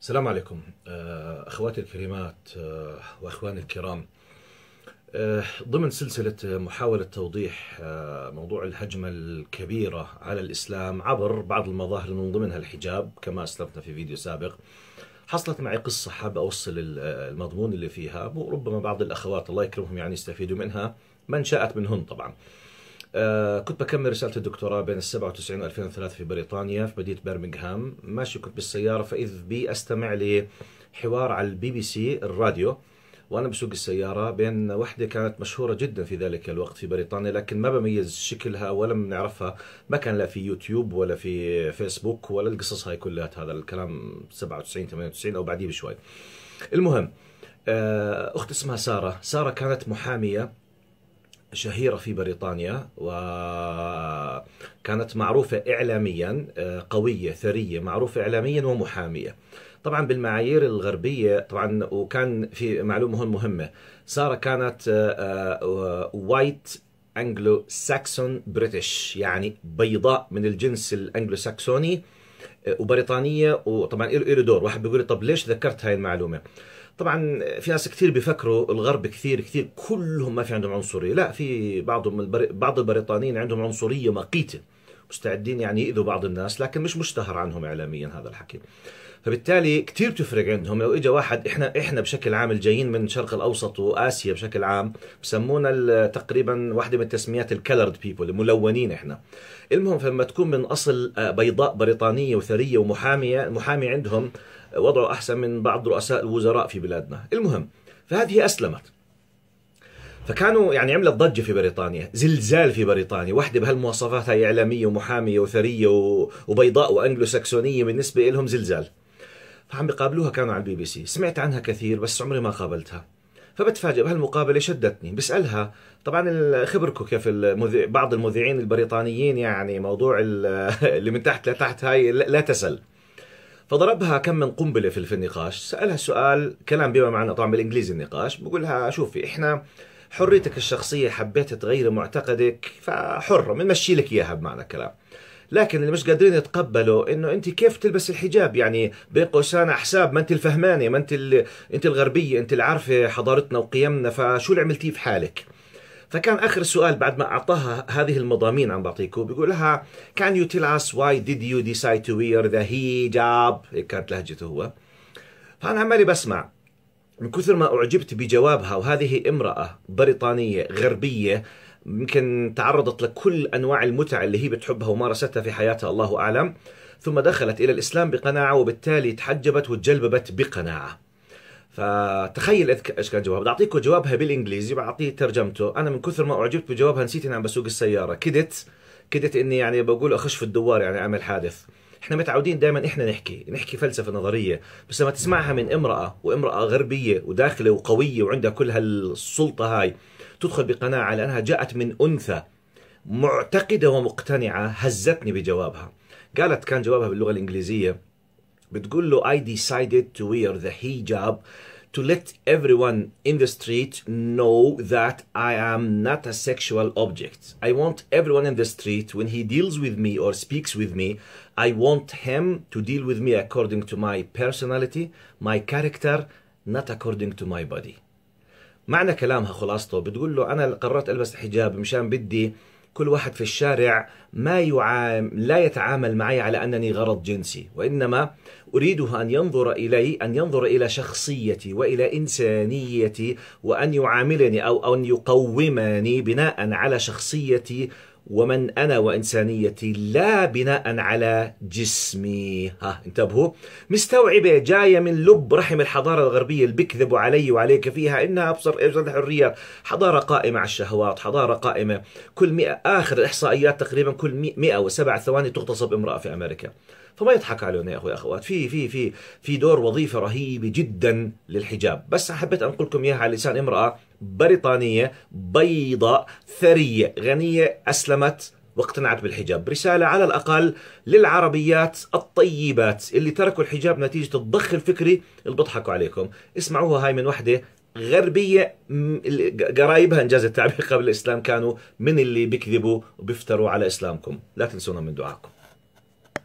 السلام عليكم أخواتي الكريمات وأخواني الكرام. ضمن سلسلة محاولة توضيح موضوع الهجمة الكبيرة على الإسلام عبر بعض المظاهر من ضمنها الحجاب كما أسلفنا في فيديو سابق. حصلت معي قصة حاب أوصل المضمون اللي فيها، وربما بعض الأخوات الله يكرمهم يعني يستفيدوا منها، من شاءت منهن طبعا. كنت بكمل رسالة الدكتوراه بين ال97 و 2003 في بريطانيا في مدينة برمنغهام. ماشي كنت بالسيارة فإذ بي أستمع لحوار على البي بي سي الراديو وأنا بسوق السيارة بين وحدة كانت مشهورة جدا في ذلك الوقت في بريطانيا، لكن ما بميز شكلها ولا بنعرفها، ما كان لا في يوتيوب ولا في فيسبوك ولا القصص هاي كلها. هذا الكلام 97 98 أو بعديه بشوي. المهم أخت اسمها سارة كانت محامية شهيرة في بريطانيا، وكانت معروفة إعلاميا، قوية ثرية، معروفة إعلاميا ومحامية طبعا بالمعايير الغربية طبعا. وكان في معلومة هون مهمة، سارة كانت وايت أنجلو ساكسون بريتش، يعني بيضاء من الجنس الأنجلو ساكسوني وبريطانية. وطبعا له دور. واحد بيقول لي طب ليش ذكرت هاي المعلومة؟ طبعا في ناس كثير بيفكروا الغرب كثير كلهم ما في عندهم عنصرية، لا، في بعض البريطانيين عندهم عنصرية مقيتة، مستعدين يعني يؤذوا بعض الناس، لكن مش مشتهر عنهم إعلاميا هذا الحكي. فبالتالي كثير بتفرق عندهم. لو اجى واحد، احنا بشكل عام الجايين من الشرق الاوسط واسيا بشكل عام بسمونا تقريبا واحده من تسميات الكلرد بيبل، الملونين احنا. المهم فلما تكون من اصل بيضاء بريطانيه وثريه ومحاميه، المحامي عندهم وضعه احسن من بعض رؤساء الوزراء في بلادنا. المهم فهذه اسلمت، فكانوا يعني عملت ضجة في بريطانيا، زلزال في بريطانيا، وحدة بهالمواصفات هاي، إعلامية ومحامية وثرية وبيضاء وأنجلو ساكسونية، بالنسبة لهم زلزال. فعم بيقابلوها، كانوا على البي بي سي، سمعت عنها كثير بس عمري ما قابلتها. فبتفاجئ بهالمقابلة، شدتني بسألها. طبعا خبركم كيف بعض المذيعين البريطانيين يعني موضوع اللي من تحت لتحت هاي لا تسل. فضربها كم من قنبلة في النقاش. سألها سؤال كلام بما معنى طبعا بالإنجليزي النقاش، بقول لها شوفي، إحنا حريتك الشخصية، حبيت تغير معتقدك فحرة، بنمشي لك إياها بمعنى كلام، لكن اللي مش قادرين يتقبلوا انه انت كيف تلبس الحجاب، يعني بين قوسين حساب، ما انت الفهمانه، ما انت انت الغربيه، انت اللي عارفه حضارتنا وقيمنا، فشو اللي عملتيه في حالك؟ فكان اخر سؤال بعد ما اعطاها هذه المضامين عم بعطيكم، بيقول لها can you tell us why did you decide to wear the hijab؟ هيك كانت لهجته هو. فانا عمالي بسمع من كثر ما أعجبت بجوابها، وهذه امرأة بريطانية غربية يمكن تعرضت لكل أنواع المتع اللي هي بتحبها ومارستها في حياتها الله أعلم، ثم دخلت إلى الإسلام بقناعة، وبالتالي تحجبت وتجلببت بقناعة. فتخيل ايش كان جوابها. بدي اعطيكم جوابها بالانجليزي، بعطيه ترجمته. انا من كثر ما اعجبت بجوابها نسيت اني عم بسوق السياره، كدت اني يعني بقول اخش في الدوار، يعني اعمل حادث. احنا متعودين دائما احنا نحكي فلسفه نظريه، بس لما تسمعها من امراه، وامراه غربيه وداخله وقويه وعندها كل هالسلطه هاي، تدخل بقناعه لانها جاءت من انثى معتقده ومقتنعه، هزتني بجوابها. قالت، كان جوابها باللغه الانجليزيه، بتقول له I decided to wear the hijab to let everyone in the street know that I am not a sexual object. I want everyone in the street, when he deals with me or speaks with me, I want him to deal with me according to my personality, my character, not according to my body. معنى كلامها خلاصته، بتقول له أنا قررت ألبس الحجاب مشان بدي كل واحد في الشارع لا يتعامل معي على أنني غرض جنسي، وإنما أريده أن ينظر إلى شخصيتي وإلى إنسانيتي، وأن يعاملني أو أن يقومني بناء على شخصيتي ومن أنا وإنسانيتي، لا بناء على جسمي. انتبهوا، مستوعبة جاية من لب رحم الحضارة الغربية اللي بيكذبوا علي وعليك فيها إنها أبصر الحريات، حضارة قائمة على الشهوات، حضارة قائمة كل 100 آخر الإحصائيات تقريبا كل 107 ثواني تغتصب امرأة في أمريكا. فما يضحك علينا يا أخوي أخوات، في دور وظيفة رهيبة جدا للحجاب. بس حبيت أنقل لكم إياها على لسان امرأة بريطانية بيضاء ثرية غنية أسلمت واقتنعت بالحجاب. رسالة على الأقل للعربيات الطيبات اللي تركوا الحجاب نتيجة الضخ الفكري اللي بيضحكوا عليكم. اسمعوها هاي من وحدة غربية، قرايبها انجاز التعبير قبل الإسلام كانوا من اللي بيكذبوا وبيفتروا على إسلامكم. لا تنسونا من دعاكم.